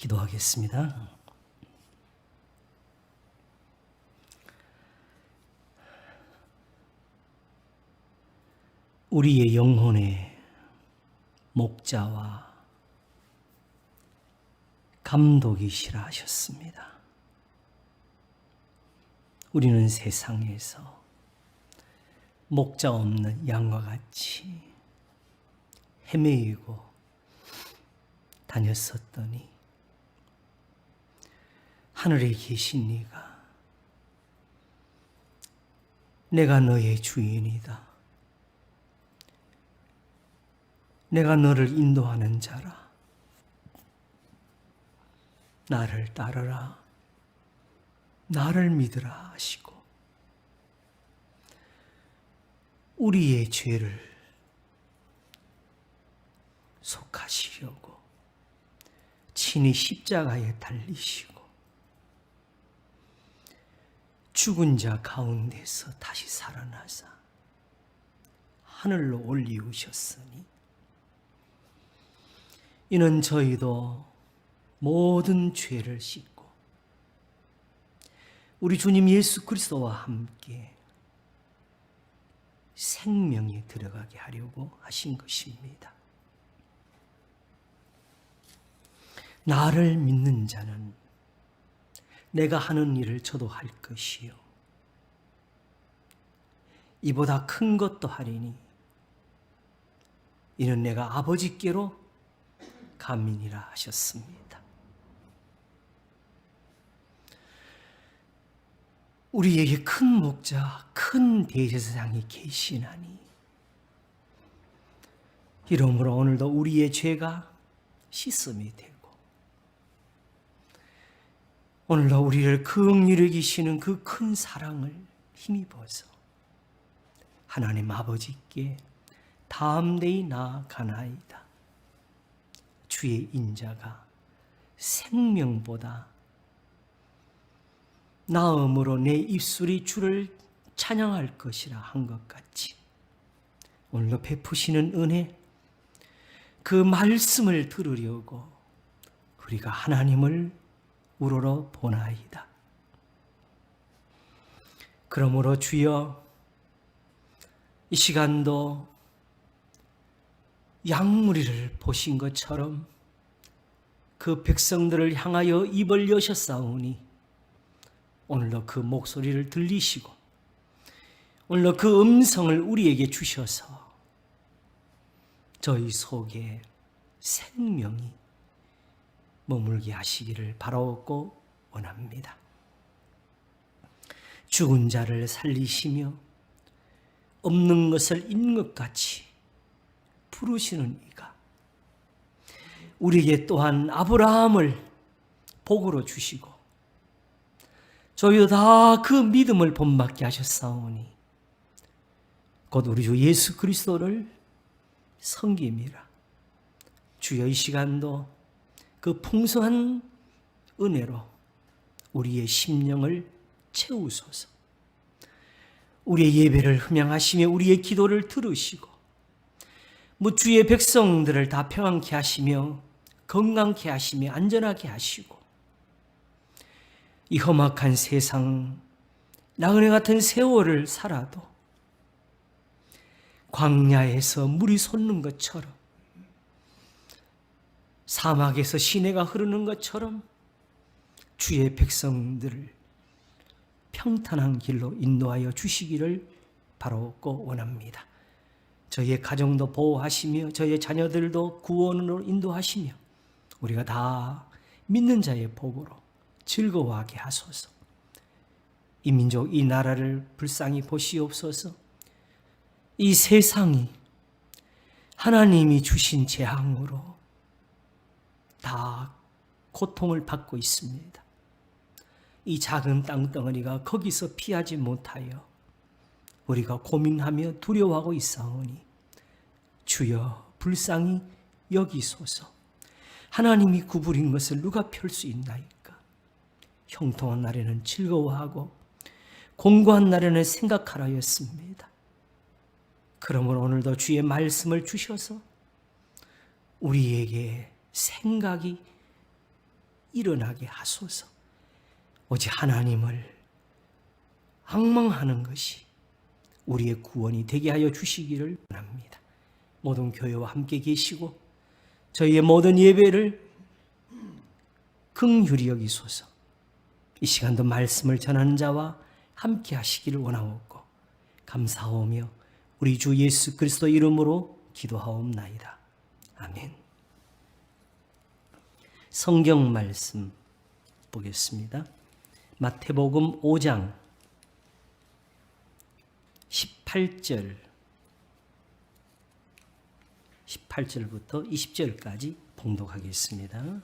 기도하겠습니다. 우리의 영혼의 목자와 감독이시라 하셨습니다. 우리는 세상에서 목자 없는 양과 같이 헤매이고 다녔었더니 하늘에 계신 네가 내가 너의 주인이다. 내가 너를 인도하는 자라. 나를 따르라. 나를 믿으라 하시고 우리의 죄를 속하시려고 친히 십자가에 달리시고 죽은 자 가운데서 다시 살아나사 하늘로 올리우셨으니 이는 저희도 모든 죄를 씻고 우리 주님 예수 그리스도와 함께 생명에 들어가게 하려고 하신 것입니다. 나를 믿는 자는 내가 하는 일을 저도 할 것이요 이보다 큰 것도 하리니 이는 내가 아버지께로 감민이라 하셨습니다. 우리에게 큰 목자, 큰 대제사장이 계시나니 이러므로 오늘도 우리의 죄가 씻음이 되고 오늘도 우리를 긍휼히 여기시는 그 큰 사랑을 힘입어서 하나님 아버지께 담대히 나아가나이다. 주의 인자가 생명보다 나음으로 내 입술이 주를 찬양할 것이라 한 것 같이 오늘도 베푸시는 은혜 그 말씀을 들으려고 우리가 하나님을 우러러 보나이다. 그러므로 주여 이 시간도 양무리를 보신 것처럼 그 백성들을 향하여 입을 여셨사오니 오늘도 그 목소리를 들리시고 오늘도 그 음성을 우리에게 주셔서 저희 속에 생명이 머물게 하시기를 바라옵고 원합니다. 죽은 자를 살리시며 없는 것을 있는 것 같이 부르시는 이가 우리에게 또한 아브라함을 복으로 주시고 저희도 다 그 믿음을 본받게 하셨사오니 곧 우리 주 예수 그리스도를 섬김이라. 주여 이 시간도 그 풍성한 은혜로 우리의 심령을 채우소서. 우리의 예배를 흠양하시며 우리의 기도를 들으시고 주의 백성들을 다 평안케 하시며 건강케 하시며 안전하게 하시고 이 험악한 세상 나그네 같은 세월을 살아도 광야에서 물이 솟는 것처럼 사막에서 시내가 흐르는 것처럼 주의 백성들을 평탄한 길로 인도하여 주시기를 바라옵고 원합니다. 저희의 가정도 보호하시며 저희의 자녀들도 구원으로 인도하시며 우리가 다 믿는 자의 복으로 즐거워하게 하소서. 이 민족, 이 나라를 불쌍히 보시옵소서. 이 세상이 하나님이 주신 재앙으로 다 고통을 받고 있습니다. 이 작은 땅덩어리가 거기서 피하지 못하여 우리가 고민하며 두려워하고 있사오니 주여 불쌍히 여기소서. 하나님이 구부린 것을 누가 펼 수 있나이까. 형통한 날에는 즐거워하고 공고한 날에는 생각하라 했습니다. 그러므로 오늘도 주의 말씀을 주셔서 우리에게 생각이 일어나게 하소서. 오직 하나님을 앙망하는 것이 우리의 구원이 되게 하여 주시기를 원합니다. 모든 교회와 함께 계시고 저희의 모든 예배를 긍휼히 여기소서. 이 시간도 말씀을 전하는 자와 함께 하시기를 원하옵고 감사하오며 우리 주 예수 그리스도 이름으로 기도하옵나이다. 아멘. 성경 말씀 보겠습니다. 마태복음 5장 18절부터 20절까지 봉독하겠습니다.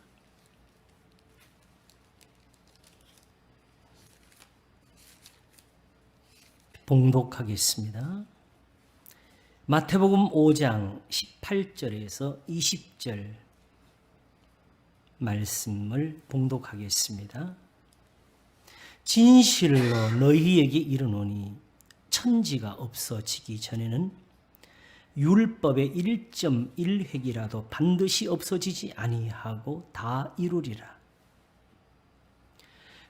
마태복음 5장 18절에서 20절 말씀을 봉독하겠습니다. 진실로 너희에게 이르노니 천지가 없어지기 전에는 율법의 1.1획이라도 반드시 없어지지 아니하고 다 이루리라.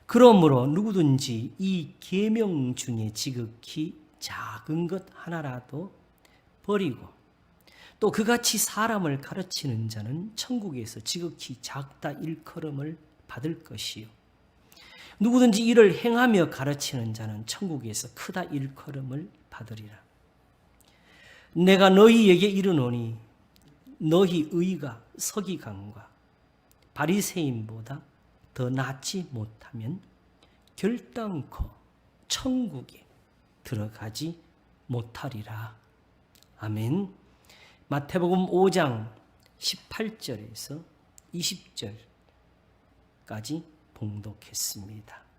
그러므로 누구든지 이 계명 중에 지극히 작은 것 하나라도 버리고 또 그같이 사람을 가르치는 자는 천국에서 지극히 작다 일컬음을 받을 것이요. 누구든지 이를 행하며 가르치는 자는 천국에서 크다 일컬음을 받으리라. 내가 너희에게 이르노니 너희 의가 서기관과 바리새인보다 더 낫지 못하면 결단코 천국에 들어가지 못하리라. 아멘. 마태복음 5장 18절에서 20절까지 봉독했습니다.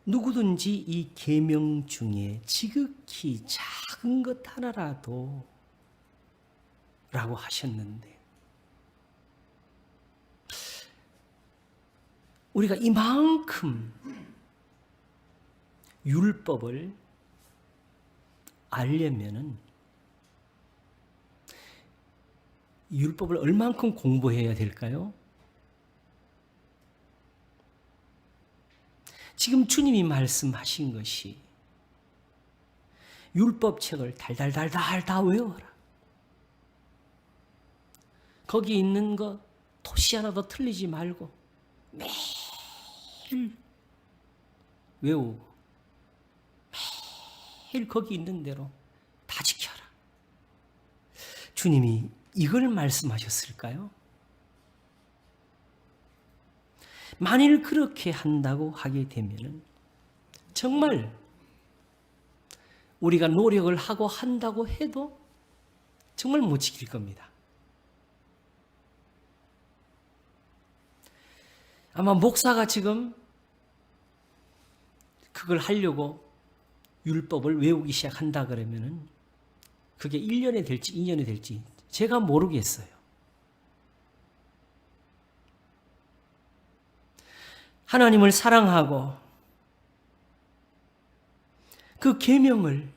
누구든지 이 계명 중에 지극히 작은 것 하나라도 라고 하셨는데 우리가 이만큼 율법을 알려면은 율법을 얼만큼 공부해야 될까요? 지금 주님이 말씀하신 것이 율법책을 달달달달 다 외워라. 거기 있는 거 토시 하나도 틀리지 말고 매일 외우고 매일 거기 있는 대로 다 지켜라. 주님이 이걸 말씀하셨을까요? 만일 그렇게 한다고 하게 되면은 정말 우리가 노력을 하고 한다고 해도 정말 못 지킬 겁니다. 아마 목사가 지금 그걸 하려고 율법을 외우기 시작한다 그러면은 그게 1년에 될지 2년에 될지 제가 모르겠어요. 하나님을 사랑하고 그 계명을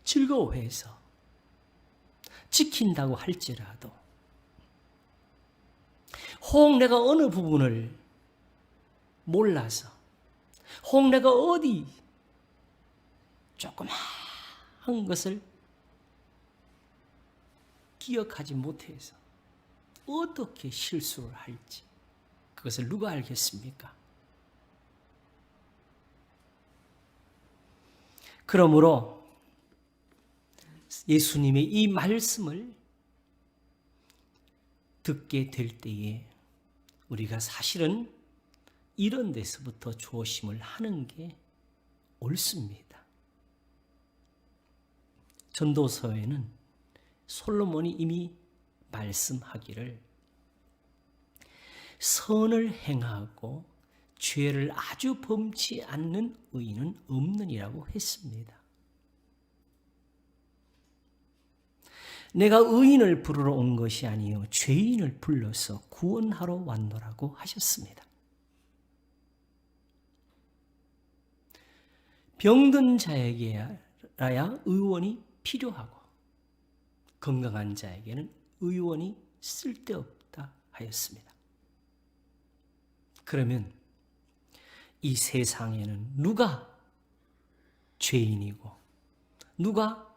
즐거워해서 지킨다고 할지라도 혹 내가 어느 부분을 몰라서 혹 내가 어디 조그마한 것을 기억하지 못해서 어떻게 실수를 할지 그것을 누가 알겠습니까? 그러므로 예수님의 이 말씀을 듣게 될 때에 우리가 사실은 이런 데서부터 조심을 하는 게 옳습니다. 전도서에는 솔로몬이 이미 말씀하기를 선을 행하고 죄를 아주 범치 않는 의인은 없느니라고 했습니다. 내가 의인을 부르러 온 것이 아니요 죄인을 불러서 구원하러 왔노라고 하셨습니다. 병든 자에게야 의원이 필요하고 건강한 자에게는 의원이 쓸데없다 하였습니다. 그러면 이 세상에는 누가 죄인이고 누가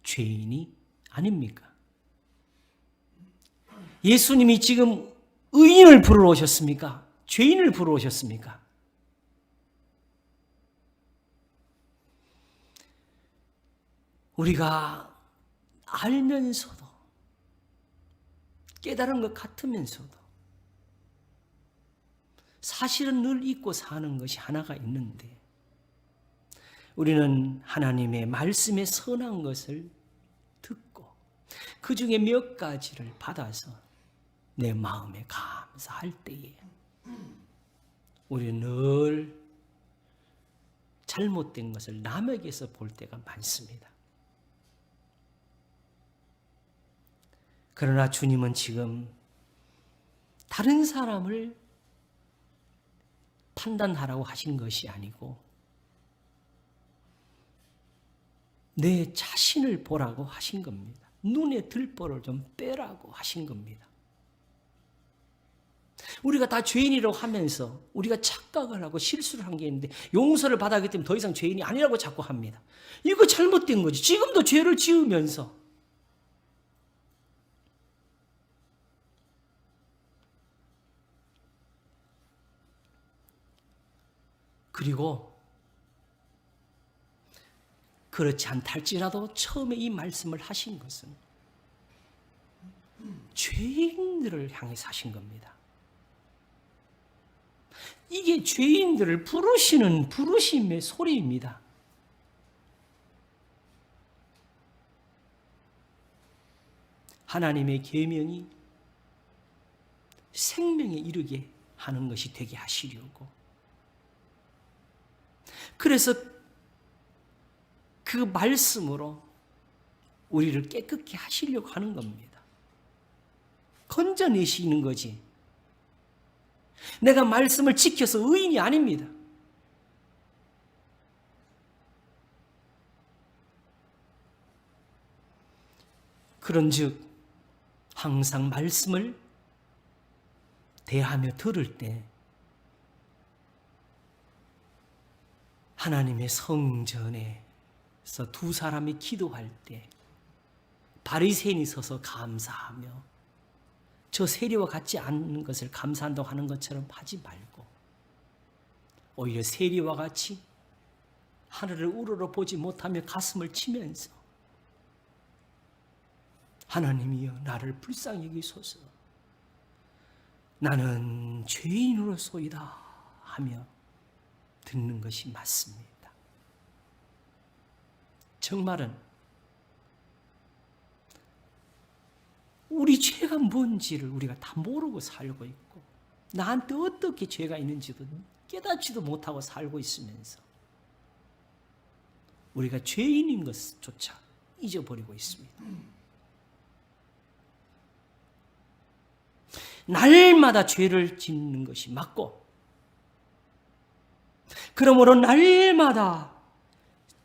죄인이 아닙니까? 예수님이 지금 의인을 부르러 오셨습니까? 죄인을 부르러 오셨습니까? 우리가 알면서도 깨달은 것 같으면서도 사실은 늘 잊고 사는 것이 하나가 있는데 우리는 하나님의 말씀의 선한 것을 듣고 그 중에 몇 가지를 받아서 내 마음에 감사할 때에 우리는 늘 잘못된 것을 남에게서 볼 때가 많습니다. 그러나 주님은 지금 다른 사람을 판단하라고 하신 것이 아니고 내 자신을 보라고 하신 겁니다. 눈에 들보를 좀 빼라고 하신 겁니다. 우리가 다 죄인이라고 하면서 우리가 착각을 하고 실수를 한 게 있는데 용서를 받았기 때문에 더 이상 죄인이 아니라고 자꾸 합니다. 이거 잘못된 거지. 지금도 죄를 지으면서 그리고 그렇지 않다 할지라도 처음에 이 말씀을 하신 것은 죄인들을 향해서 하신 겁니다. 이게 죄인들을 부르시는 부르심의 소리입니다. 하나님의 계명이 생명에 이르게 하는 것이 되게 하시려고 그래서 그 말씀으로 우리를 깨끗게 하시려고 하는 겁니다. 건져내시는 거지. 내가 말씀을 지켜서 의인이 아닙니다. 그런즉 항상 말씀을 대하며 들을 때 하나님의 성전에서 두 사람이 기도할 때 바리새인이 서서 감사하며 저 세리와 같지 않은 것을 감사한다고 하는 것처럼 하지 말고 오히려 세리와 같이 하늘을 우러러 보지 못하며 가슴을 치면서 하나님이여 나를 불쌍히 여기소서 나는 죄인으로소이다 하며 듣는 것이 맞습니다. 정말은 우리 죄가 뭔지를 우리가 다 모르고 살고 있고 나한테 어떻게 죄가 있는지도 깨닫지도 못하고 살고 있으면서 우리가 죄인인 것조차 잊어버리고 있습니다. 날마다 죄를 짓는 것이 맞고 그러므로 날마다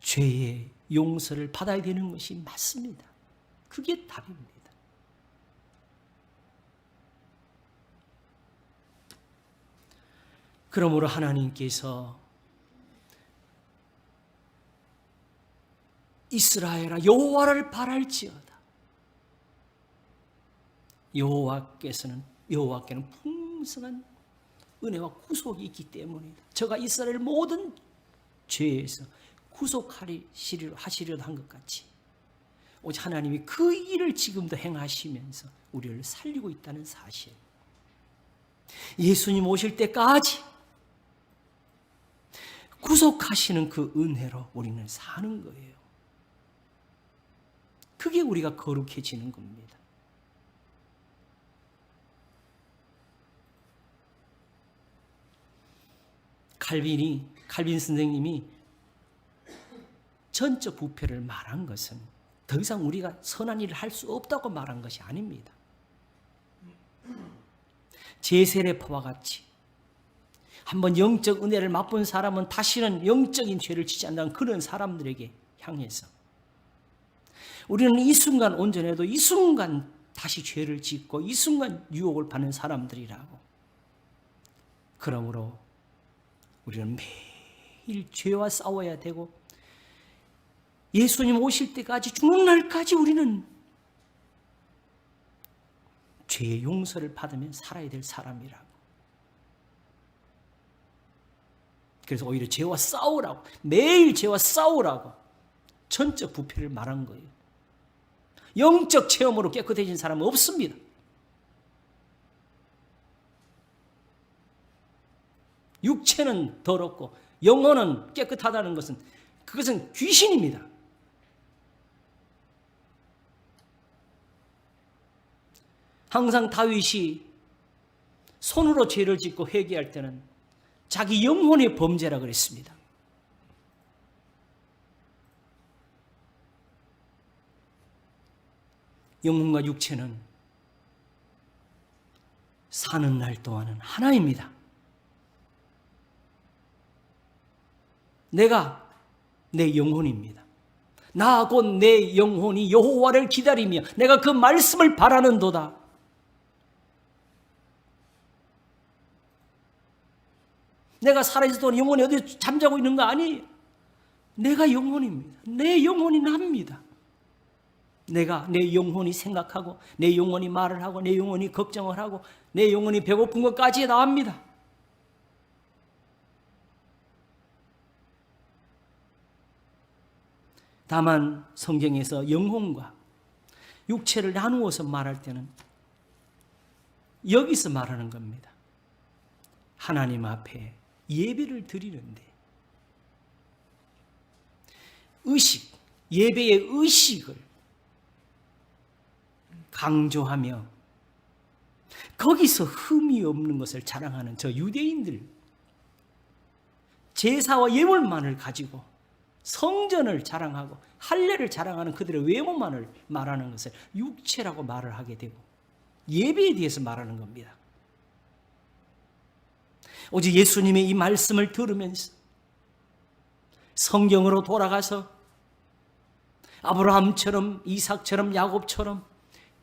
죄의 용서를 받아야 되는 것이 맞습니다. 그게 답입니다. 그러므로 하나님께서 이스라엘아 여호와를 바랄지어다. 여호와께는 풍성한 은혜와 구속이 있기 때문이다. 저가 이스라엘 모든 죄에서 구속하시려 한 것 같이 오직 하나님이 그 일을 지금도 행하시면서 우리를 살리고 있다는 사실. 예수님 오실 때까지 구속하시는 그 은혜로 우리는 사는 거예요. 그게 우리가 거룩해지는 겁니다. 칼빈 선생님이 전적 부패를 말한 것은 더 이상 우리가 선한 일을 할 수 없다고 말한 것이 아닙니다. 제세례파와 같이 한번 영적 은혜를 맛본 사람은 다시는 영적인 죄를 짓지 않는 그런 사람들에게 향해서 우리는 이 순간 온전해도 이 순간 다시 죄를 짓고 이 순간 유혹을 받는 사람들이라고. 그러므로 우리는 매일 죄와 싸워야 되고 예수님 오실 때까지 죽는 날까지 우리는 죄의 용서를 받으며 살아야 될 사람이라고. 그래서 오히려 죄와 싸우라고, 매일 죄와 싸우라고 전적 부패를 말한 거예요. 영적 체험으로 깨끗해진 사람은 없습니다. 육체는 더럽고 영혼은 깨끗하다는 것은 그것은 귀신입니다. 항상 다윗이 손으로 죄를 짓고 회개할 때는 자기 영혼의 범죄라 그랬습니다. 영혼과 육체는 사는 날 동안은 하나입니다. 내가 내 영혼입니다. 나 곧 내 영혼이 여호와를 기다리며 내가 그 말씀을 바라는도다. 내가 살아있을 동안 영혼이 어디 잠자고 있는 거 아니에요. 내가 영혼입니다. 내 영혼이 납니다. 내가 내 영혼이 생각하고 내 영혼이 말을 하고 내 영혼이 걱정을 하고 내 영혼이 배고픈 것까지 나옵니다. 다만 성경에서 영혼과 육체를 나누어서 말할 때는 여기서 말하는 겁니다. 하나님 앞에 예배를 드리는데 의식, 예배의 의식을 강조하며 거기서 흠이 없는 것을 자랑하는 저 유대인들, 제사와 예물만을 가지고 성전을 자랑하고 할례를 자랑하는 그들의 외모만을 말하는 것을 육체라고 말을 하게 되고 예배에 대해서 말하는 겁니다. 오직 예수님의 이 말씀을 들으면서 성경으로 돌아가서 아브라함처럼 이삭처럼 야곱처럼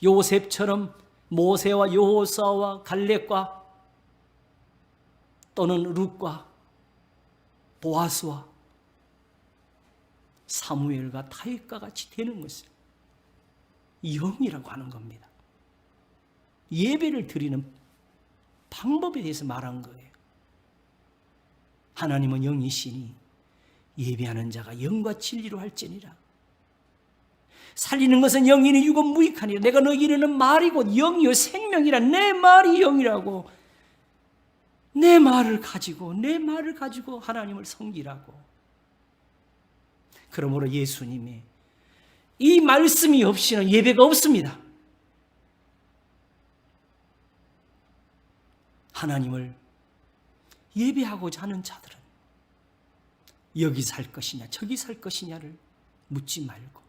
요셉처럼 모세와 여호수아와 갈렙과 또는 룻과 보아스와 사무엘과 다윗과 같이 되는 것을 영이라고 하는 겁니다. 예배를 드리는 방법에 대해서 말한 거예요. 하나님은 영이시니 예배하는 자가 영과 진리로 할지니라. 살리는 것은 영이니 육은 무익하니라. 내가 너에게 이르는 말이 곧 영이요 생명이라. 내 말이 영이라고. 내 말을 가지고 하나님을 섬기라고. 그러므로 예수님의 이 말씀이 없이는 예배가 없습니다. 하나님을 예배하고자 하는 자들은 여기 살 것이냐 저기 살 것이냐를 묻지 말고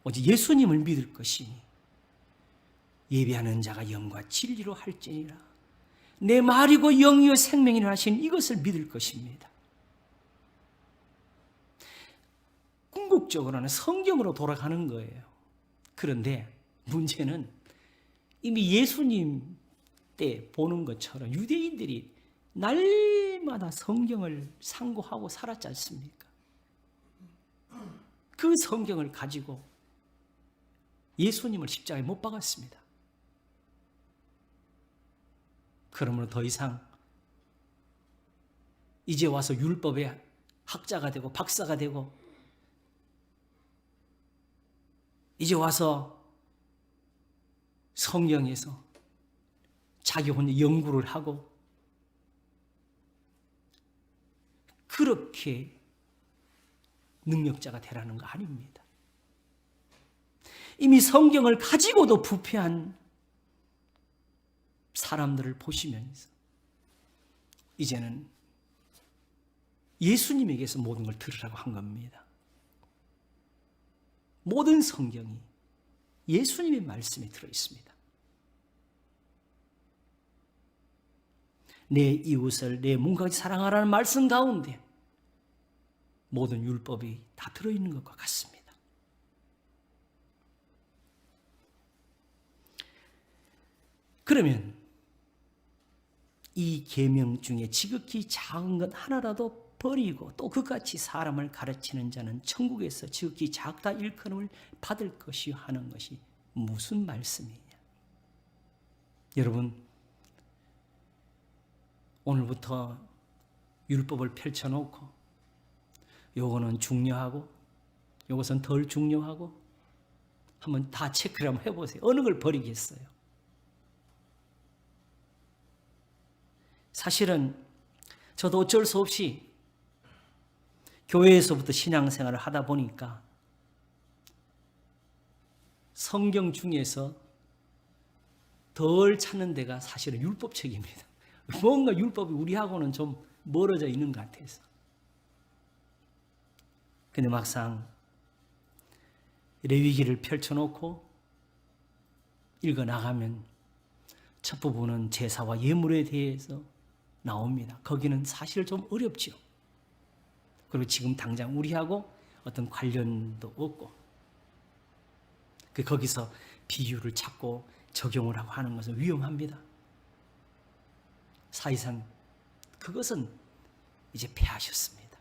오직 예수님을 믿을 것이니 예배하는 자가 영과 진리로 할지니라. 내 말이고 영이요 생명이라 하신 이것을 믿을 것입니다. 궁극적으로는 성경으로 돌아가는 거예요. 그런데 문제는 이미 예수님 때 보는 것처럼 유대인들이 날마다 성경을 상고하고 살았지 않습니까? 그 성경을 가지고 예수님을 십자가에 못 박았습니다. 그러므로 더 이상 이제 와서 율법의 학자가 되고 박사가 되고 이제 와서 성경에서 자기 혼자 연구를 하고 그렇게 능력자가 되라는 거 아닙니다. 이미 성경을 가지고도 부패한 사람들을 보시면서 이제는 예수님에게서 모든 걸 들으라고 한 겁니다. 모든 성경이 예수님의 말씀에 들어 있습니다. 내 이웃을 내 몸과 같이 사랑하라는 말씀 가운데 모든 율법이 다 들어있는 것과 같습니다. 그러면 이 계명 중에 지극히 작은 것 하나라도 버리고 또 그같이 사람을 가르치는 자는 천국에서 지극히 작다 일컬음을 받을 것이요 하는 것이 무슨 말씀이냐? 여러분, 오늘부터 율법을 펼쳐놓고 요거는 중요하고 요것은 덜 중요하고 한번 다 체크를 한번 해보세요. 어느 걸 버리겠어요? 사실은 저도 어쩔 수 없이 교회에서부터 신앙생활을 하다 보니까 성경 중에서 덜 찾는 데가 사실은 율법책입니다. 뭔가 율법이 우리하고는 좀 멀어져 있는 것 같아서. 근데 막상 레위기를 펼쳐놓고 읽어나가면 첫 부분은 제사와 예물에 대해서 나옵니다. 거기는 사실 좀 어렵죠. 그리고 지금 당장 우리하고 어떤 관련도 없고 거기서 비유를 찾고 적용을 하고 하는 것은 위험합니다. 사실상 그것은 이제 패하셨습니다.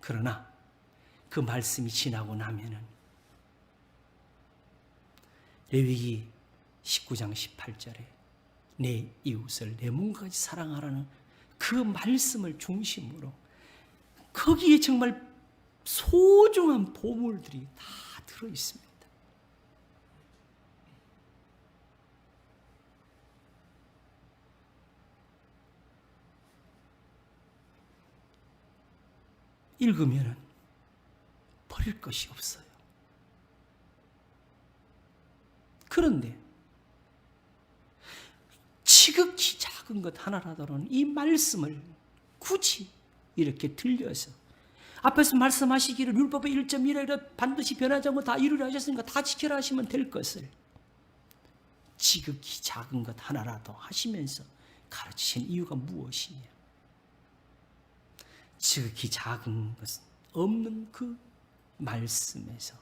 그러나 그 말씀이 지나고 나면은 레위기 19장 18절에 내 이웃을 내 몸과 같이 사랑하라는 그 말씀을 중심으로 거기에 정말 소중한 보물들이 다 들어 있습니다. 읽으면 버릴 것이 없어요. 그런데 지극히 작은 것 하나라도는 이 말씀을 굳이 이렇게 들려서 앞에서 말씀하시기를 율법의 1.1에 반드시 변하지 않고 다 이루려 하셨으니까 다 지켜라 하시면 될 것을 지극히 작은 것 하나라도 하시면서 가르치신 이유가 무엇이냐? 지극히 작은 것은 없는 그 말씀에서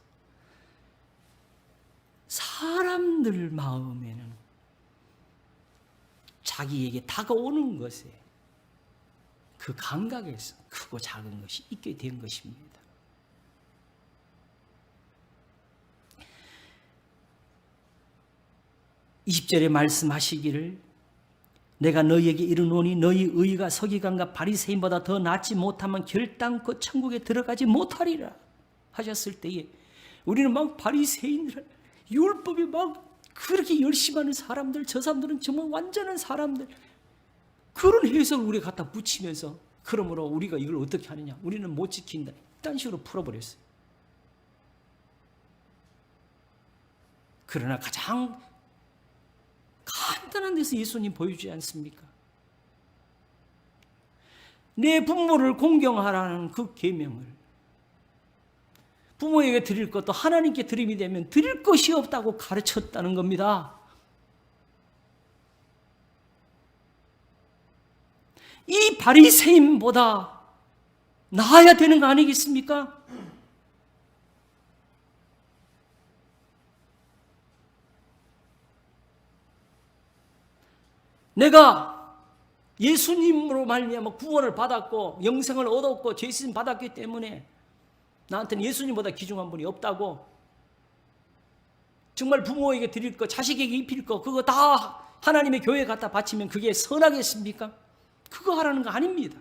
사람들 마음에는 자기에게 다가오는 것에 그 감각에서 크고 작은 것이 있게 된 것입니다. (20절에) 말씀하시기를 내가 너희에게 이르노니 너희 의가 서기관과 바리새인보다 더 낫지 못하면 결단코 천국에 들어가지 못하리라 하셨을 때에 우리는 막 바리새인들 율법에 막 그렇게 열심히 하는 사람들, 저 사람들은 정말 완전한 사람들, 그런 해석을 우리가 갖다 붙이면서 그러므로 우리가 이걸 어떻게 하느냐, 우리는 못 지킨다, 이딴 식으로 풀어버렸어요. 그러나 가장 간단한 데서 예수님 보여주지 않습니까? 내 부모를 공경하라는 그 계명을 부모에게 드릴 것도 하나님께 드림이 되면 드릴 것이 없다고 가르쳤다는 겁니다. 이 바리새인보다 나아야 되는 거 아니겠습니까? 내가 예수님으로 말미암아 구원을 받았고 영생을 얻었고 죄신 받았기 때문에 나한테는 예수님보다 귀중한 분이 없다고, 정말 부모에게 드릴 거, 자식에게 입힐 거, 그거 다 하나님의 교회에 갖다 바치면 그게 선하겠습니까? 그거 하라는 거 아닙니다.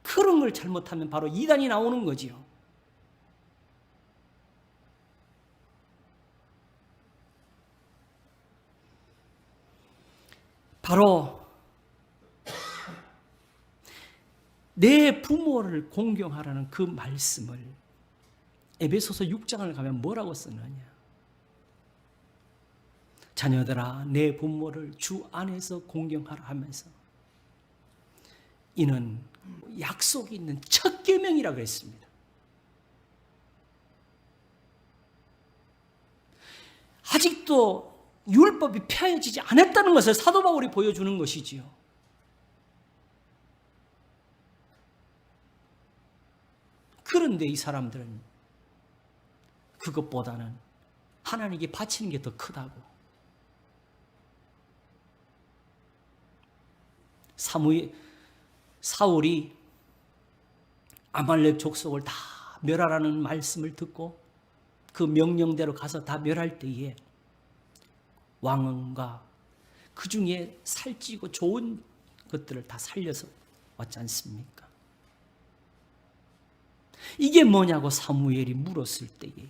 그런 걸 잘못하면 바로 이단이 나오는 거지요. 바로 내 부모를 공경하라는 그 말씀을 에베소서 6장을 가면 뭐라고 쓰느냐? 자녀들아 내 부모를 주 안에서 공경하라 하면서 이는 약속이 있는 첫 계명이라고 했습니다. 아직도 율법이 폐해지지 않았다는 것을 사도 바울이 보여주는 것이지요. 그런데 이 사람들은 그것보다는 하나님께 바치는 게 더 크다고. 사울이 아말렉 족속을 다 멸하라는 말씀을 듣고 그 명령대로 가서 다 멸할 때에 왕과 그 중에 살찌고 좋은 것들을 다 살려서 왔지 않습니까? 이게 뭐냐고 사무엘이 물었을 때에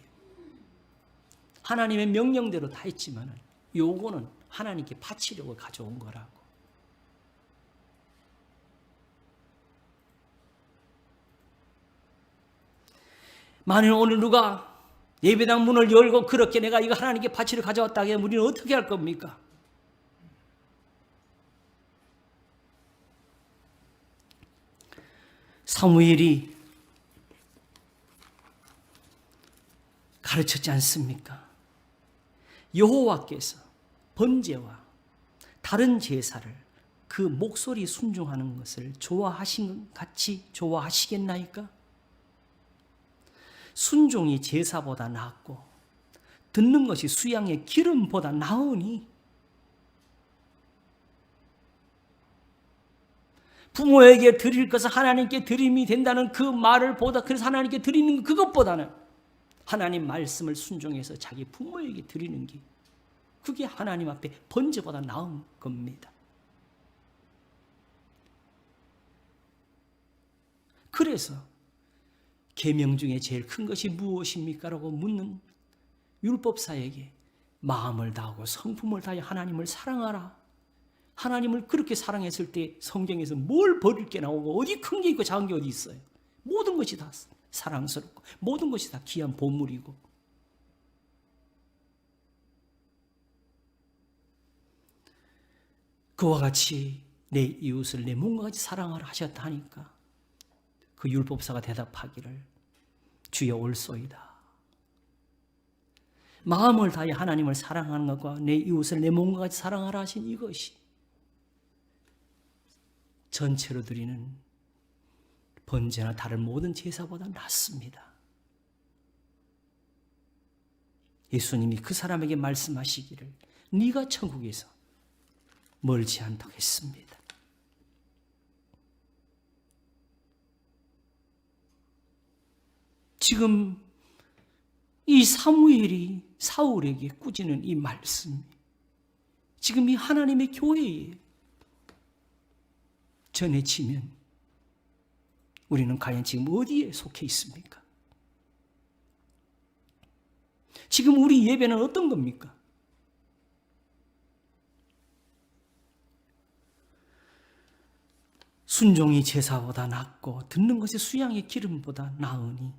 하나님의 명령대로 다 했지만 요거는 하나님께 바치려고 가져온 거라고. 만일 오늘 누가 예배당 문을 열고 그렇게 내가 이거 하나님께 바치러 가져왔다 하면 우리는 어떻게 할 겁니까? 사무엘이 가르쳤지 않습니까? 여호와께서 번제와 다른 제사를 그 목소리 순종하는 것을 좋아하신 것 같이 좋아하시겠나이까? 순종이 제사보다 낫고 듣는 것이 수양의 기름보다 나으니 부모에게 드릴 것은 하나님께 드림이 된다는 그 말을 보다 그래서 하나님께 드리는 그것보다는 하나님 말씀을 순종해서 자기 부모에게 드리는 게 그게 하나님 앞에 번제보다 나은 겁니다. 그래서 계명 중에 제일 큰 것이 무엇입니까? 라고 묻는 율법사에게 마음을 다하고 성품을 다해 하나님을 사랑하라. 하나님을 그렇게 사랑했을 때 성경에서 뭘 버릴 게 나오고 어디 큰 게 있고 작은 게 어디 있어요? 모든 것이 다 사랑스럽고 모든 것이 다 귀한 보물이고 그와 같이 내 이웃을 내 몸과 같이 사랑하라 하셨다 하니까 그 율법사가 대답하기를 주여 옳소이다. 마음을 다해 하나님을 사랑하는 것과 내 이웃을 내 몸과 같이 사랑하라 하신 이것이 전체로 드리는 번제나 다른 모든 제사보다 낫습니다. 예수님이 그 사람에게 말씀하시기를 네가 천국에서 멀지 않다고 했습니다. 지금 이 사무엘이 사울에게 꾸짖는 이 말씀이 지금 이 하나님의 교회에 전해지면 우리는 과연 지금 어디에 속해 있습니까? 지금 우리 예배는 어떤 겁니까? 순종이 제사보다 낫고 듣는 것이 수양의 기름보다 나으니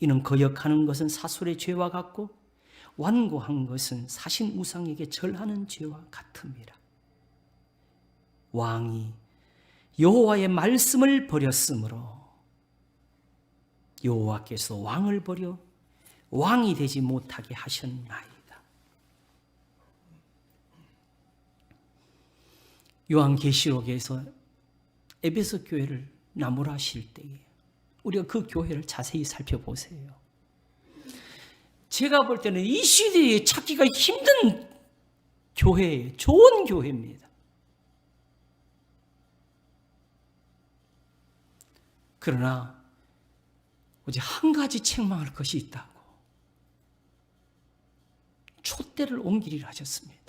이는 거역하는 것은 사술의 죄와 같고 완고한 것은 사신 우상에게 절하는 죄와 같음이라. 왕이 여호와의 말씀을 버렸으므로 여호와께서 왕을 버려 왕이 되지 못하게 하셨나이다. 요한계시록에서 에베소 교회를 나무라실 때에 우리가 그 교회를 자세히 살펴보세요. 제가 볼 때는 이 시대에 찾기가 힘든 교회예요. 좋은 교회입니다. 그러나 오직 한 가지 책망할 것이 있다고 촛대를 옮기리라 하셨습니다.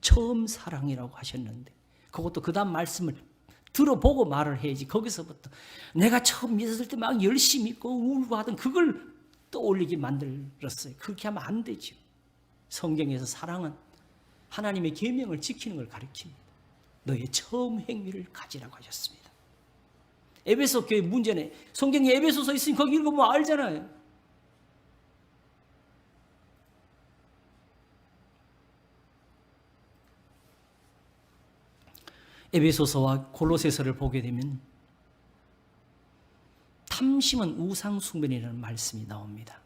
처음 사랑이라고 하셨는데 그것도 그 다음 말씀을 들어보고 말을 해야지 거기서부터 내가 처음 믿었을 때 막 열심히 있고 울고 하던 그걸 떠올리게 만들었어요. 그렇게 하면 안 되죠. 성경에서 사랑은 하나님의 계명을 지키는 걸 가리킵니다. 너의 처음 행위를 가지라고 하셨습니다. 에베소 교회 문제네. 성경에 에베소서 있으니 거기 읽어보면 알잖아요. 에베소서와 골로새서를 보게 되면 탐심은 우상 숭배이라는 말씀이 나옵니다.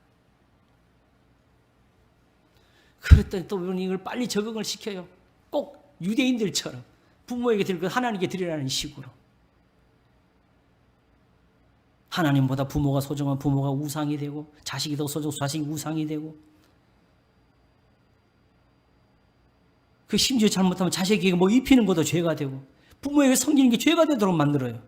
그랬더니 또 우리는 이걸 빨리 적응을 시켜요. 꼭 유대인들처럼 부모에게 드리고 하나님께 드리라는 식으로. 하나님보다 부모가 소중한 부모가 우상이 되고, 자식이 더 소중한 자식이 우상이 되고, 그 심지어 잘못하면 자식에게 뭐 입히는 것도 죄가 되고, 부모에게 섬기는 게 죄가 되도록 만들어요.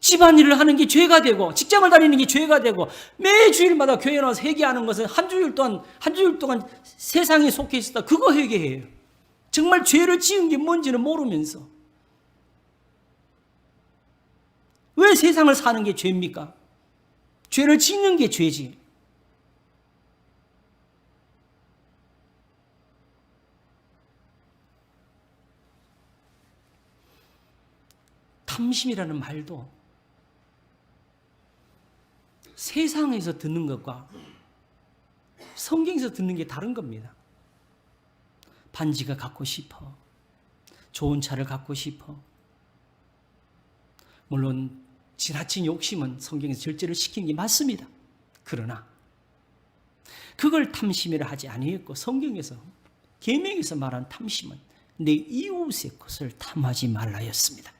집안일을 하는 게 죄가 되고, 직장을 다니는 게 죄가 되고, 매 주일마다 교회에 나와서 회개하는 것은 한 주일 동안 세상에 속해 있었다. 그거 회개해요. 정말 죄를 지은 게 뭔지는 모르면서. 왜 세상을 사는 게 죄입니까? 죄를 짓는 게 죄지. 탐심이라는 말도 세상에서 듣는 것과 성경에서 듣는 게 다른 겁니다. 반지가 갖고 싶어. 좋은 차를 갖고 싶어. 물론 지나친 욕심은 성경에서 절제를 시키는 게 맞습니다. 그러나 그걸 탐심이라 하지 아니했고, 성경에서 계명에서 말한 탐심은 내 이웃의 것을 탐하지 말라였습니다.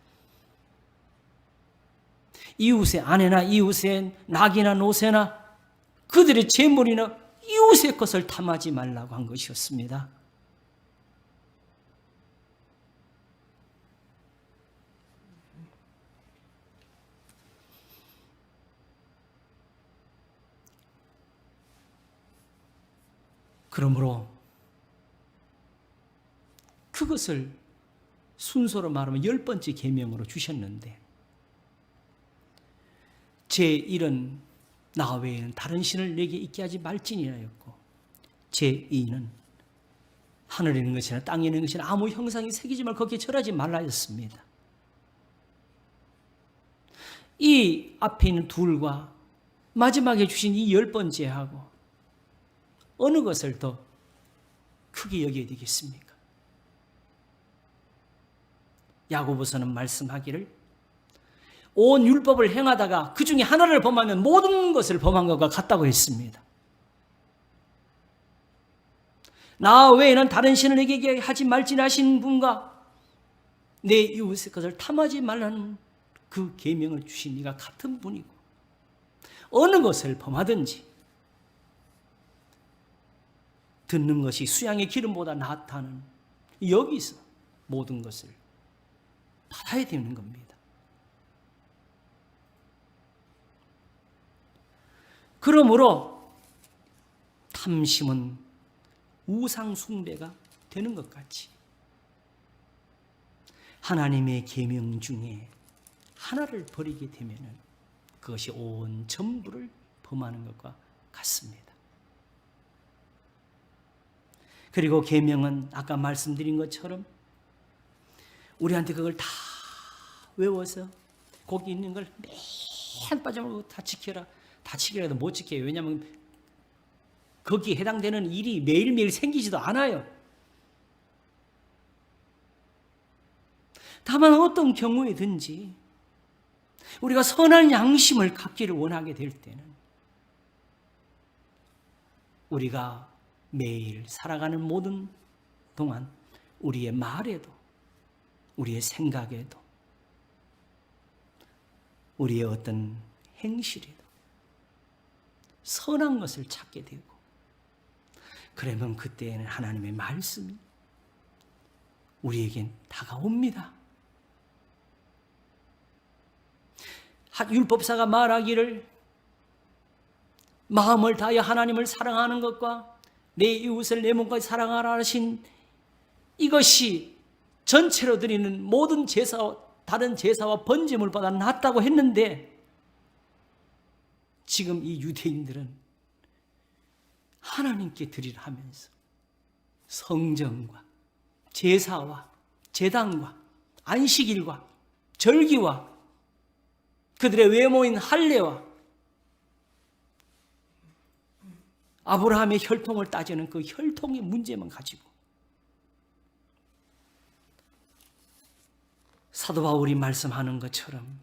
이웃의 아내나 이웃의 낙이나 노새나 그들의 재물이나 이웃의 것을 탐하지 말라고 한 것이었습니다. 그러므로 그것을 순서로 말하면 10번째 계명으로 주셨는데, 제1은 나 외에는 다른 신을 내게 있게 하지 말지니라였고, 제2는 하늘에 있는 것이나 땅에 있는 것이나 아무 형상이 새기지 말고 거기에 절하지 말라였습니다. 이 앞에 있는 둘과 마지막에 주신 이 10번째하고 어느 것을 더 크게 여겨야 되겠습니까? 야고보서는 말씀하기를 온 율법을 행하다가 그 중에 하나를 범하면 모든 것을 범한 것과 같다고 했습니다. 나 외에는 다른 신을 내게 하지 말지니 하신 분과 내 이웃의 것을 탐하지 말라는 그 계명을 주신 이가 같은 분이고, 어느 것을 범하든지 듣는 것이 수양의 기름보다 낫다는 여기서 모든 것을 받아야 되는 겁니다. 그러므로 탐심은 우상 숭배가 되는 것 같이 하나님의 계명 중에 하나를 버리게 되면 그것이 온 전부를 범하는 것과 같습니다. 그리고 계명은 아까 말씀드린 것처럼 우리한테 그걸 다 외워서 거기 있는 걸 매일 빠져말고 다 지켜라. 다 지키라도 못 지켜요. 왜냐하면 거기에 해당되는 일이 매일매일 생기지도 않아요. 다만 어떤 경우에든지 우리가 선한 양심을 갖기를 원하게 될 때는 우리가 매일 살아가는 모든 동안 우리의 말에도, 우리의 생각에도, 우리의 어떤 행실에도 선한 것을 찾게 되고, 그러면 그때에는 하나님의 말씀이 우리에겐 다가옵니다. 율법사가 말하기를 마음을 다하여 하나님을 사랑하는 것과 내 이웃을 내 몸까지 사랑하라 하신 이것이 전체로 드리는 모든 제사와 다른 제사와 번제물보다 낫다고 했는데, 지금 이 유대인들은 하나님께 드리라 하면서 성전과 제사와 제단과 안식일과 절기와 그들의 외모인 할례와 아브라함의 혈통을 따지는 그 혈통의 문제만 가지고 사도 바울이 말씀하는 것처럼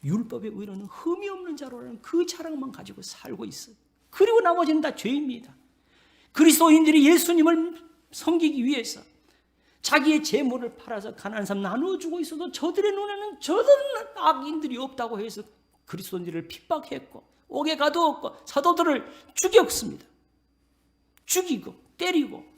율법의 의로는 흠이 없는 자로라는 그 자랑만 가지고 살고 있어요. 그리고 나머지는 다 죄입니다. 그리스도인들이 예수님을 섬기기 위해서 자기의 재물을 팔아서 가난한 사람 나누어주고 있어도 저들의 눈에는 저들은 악인들이 없다고 해서 그리스도인들을 핍박했고 옥에 가두었고 사도들을 죽였습니다. 죽이고 때리고.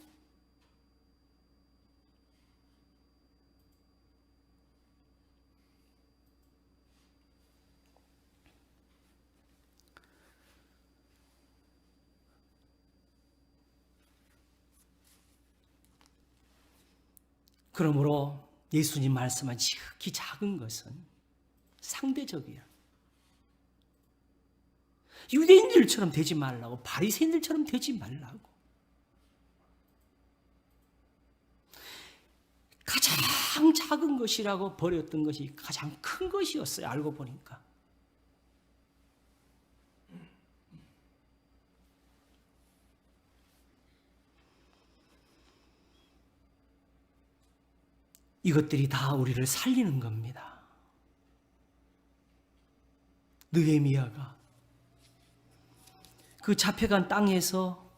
그러므로 예수님 말씀한 지극히 작은 것은 상대적이야. 유대인들처럼 되지 말라고, 바리새인들처럼 되지 말라고. 가장 작은 것이라고 버렸던 것이 가장 큰 것이었어요. 알고 보니까. 이것들이 다 우리를 살리는 겁니다. 느헤미야가 그 잡혀간 땅에서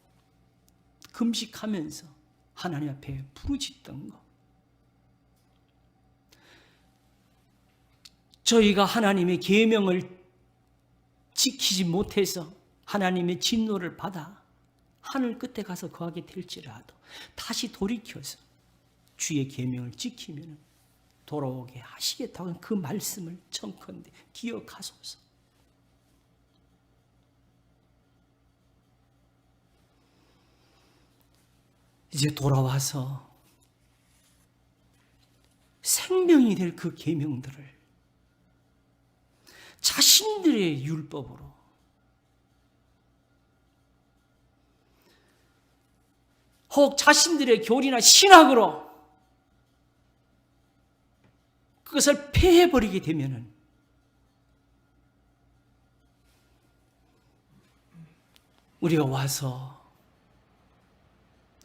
금식하면서 하나님 앞에 부르짖던 것. 저희가 하나님의 계명을 지키지 못해서 하나님의 진노를 받아 하늘 끝에 가서 거하게 될지라도 다시 돌이켜서 주의 계명을 지키면 돌아오게 하시겠다고 그 말씀을 청컨대 기억하소서. 이제 돌아와서 생명이 될 그 계명들을 자신들의 율법으로 혹 자신들의 교리나 신학으로 그것을 폐해버리게 되면은 우리가 와서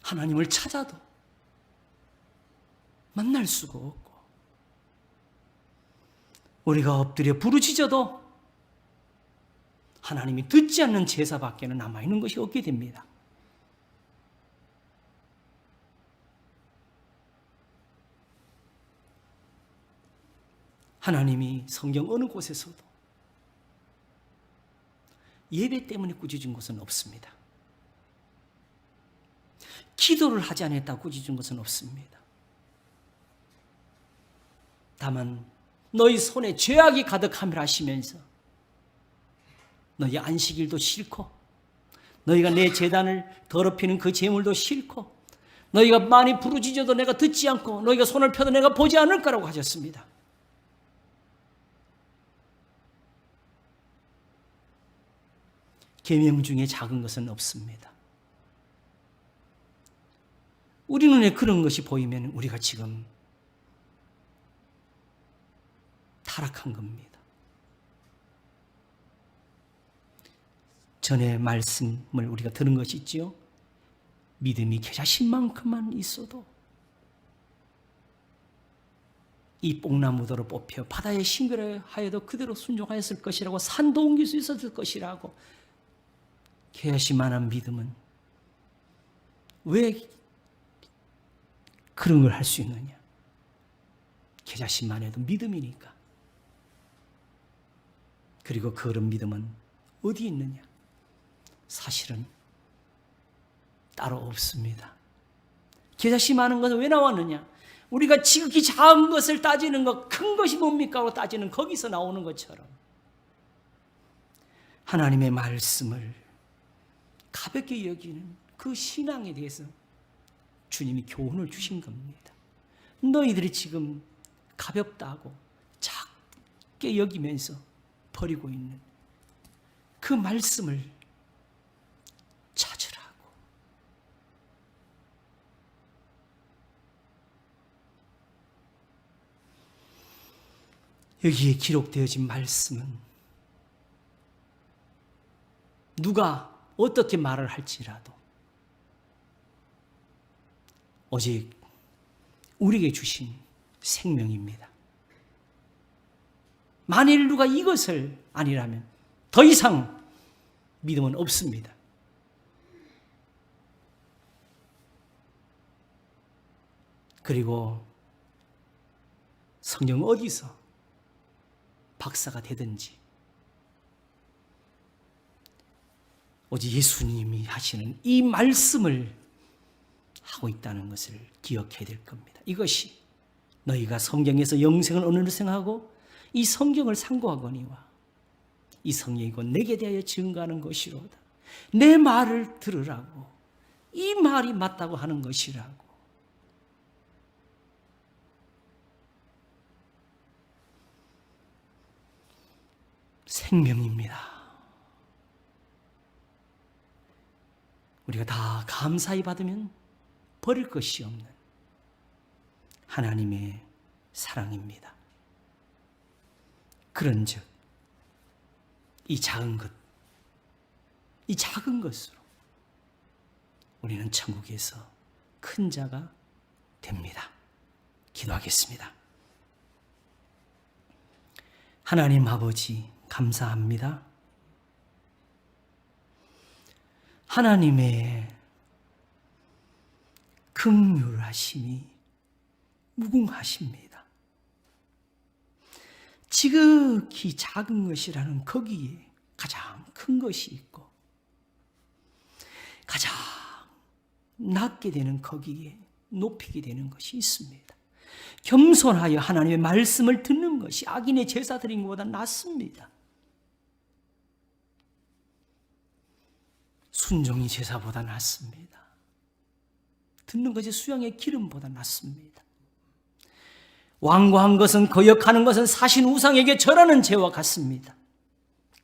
하나님을 찾아도 만날 수가 없고 우리가 엎드려 부르짖어도 하나님이 듣지 않는 제사밖에는 남아있는 것이 없게 됩니다. 하나님이 성경 어느 곳에서도 예배 때문에 꾸짖은 것은 없습니다. 기도를 하지 않았다고 꾸짖은 것은 없습니다. 다만 너희 손에 죄악이 가득함이라 하시면서 너희 안식일도 싫고 너희가 내 제단을 더럽히는 그 제물도 싫고 너희가 많이 부르짖어도 내가 듣지 않고 너희가 손을 펴도 내가 보지 않을 거라고 하셨습니다. 계명 중에 작은 것은 없습니다. 우리 눈에 그런 것이 보이면 우리가 지금 타락한 겁니다. 전에 말씀을 우리가 들은 것이 있지요. 믿음이 겨자씨만큼만 있어도 이 뽕나무더러 뽑혀 바다에 싱그러하여도 그대로 순종하였을 것이라고 산도 옮길 수 있었을 것이라고. 겨자씨만한 믿음은 왜 그런 걸 할 수 있느냐? 겨자씨만 해도 믿음이니까. 그리고 그런 믿음은 어디 있느냐? 사실은 따로 없습니다. 겨자씨 많은 것은 왜 나왔느냐? 우리가 지극히 작은 것을 따지는 것, 큰 것이 뭡니까? 하고 따지는 거기서 나오는 것처럼 하나님의 말씀을 가볍게 여기는 그 신앙에 대해서 주님이 교훈을 주신 겁니다. 너희들이 지금 가볍다고 작게 여기면서 버리고 있는 그 말씀을 찾으라고. 여기에 기록되어진 말씀은 누가 어떻게 말을 할지라도 오직 우리에게 주신 생명입니다. 만일 누가 이것을 아니라면 더 이상 믿음은 없습니다. 그리고 성경 어디서 박사가 되든지 오직 예수님이 하시는 이 말씀을 하고 있다는 것을 기억해야 될 겁니다. 이것이 너희가 성경에서 영생을 얻는 생하고 이 성경을 상고하거니와 이 성경이 곧 내게 대하여 증거하는 것이로다. 내 말을 들으라고, 이 말이 맞다고 하는 것이라고. 생명입니다. 우리가 다 감사히 받으면 버릴 것이 없는 하나님의 사랑입니다. 그런즉 이 작은 것으로 우리는 천국에서 큰 자가 됩니다. 기도하겠습니다. 하나님 아버지 감사합니다. 하나님의 긍휼하심이 무궁하십니다. 지극히 작은 것이라는 거기에 가장 큰 것이 있고 가장 낮게 되는 거기에 높이게 되는 것이 있습니다. 겸손하여 하나님의 말씀을 듣는 것이 악인의 제사 드린 것보다 낫습니다. 순종이 제사보다 낫습니다. 듣는 것이 수양의 기름보다 낫습니다. 완고한 것은 거역하는 것은 사신 우상에게 절하는 죄와 같습니다.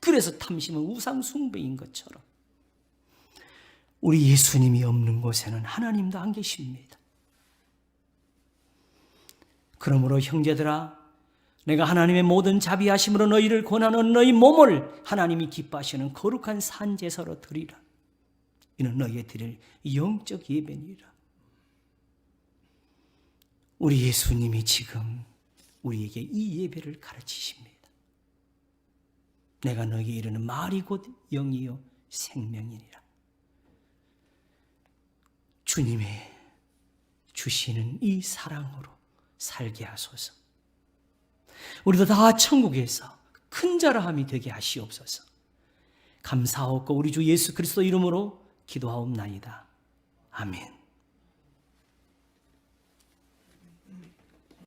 그래서 탐심은 우상 숭배인 것처럼 우리 예수님이 없는 곳에는 하나님도 안 계십니다. 그러므로 형제들아, 내가 하나님의 모든 자비하심으로 너희를 권하는 너희 몸을 하나님이 기뻐하시는 거룩한 산제사로 드리라. 이는 너희에 드릴 영적 예배니라. 우리 예수님이 지금 우리에게 이 예배를 가르치십니다. 내가 너희에게 이르는 말이 곧 영이요 생명이니라. 주님의 주시는 이 사랑으로 살게 하소서. 우리도 다 천국에서 큰 자라함이 되게 하시옵소서. 감사하옵고 우리 주 예수 그리스도 이름으로 기도하옵나이다. 아멘.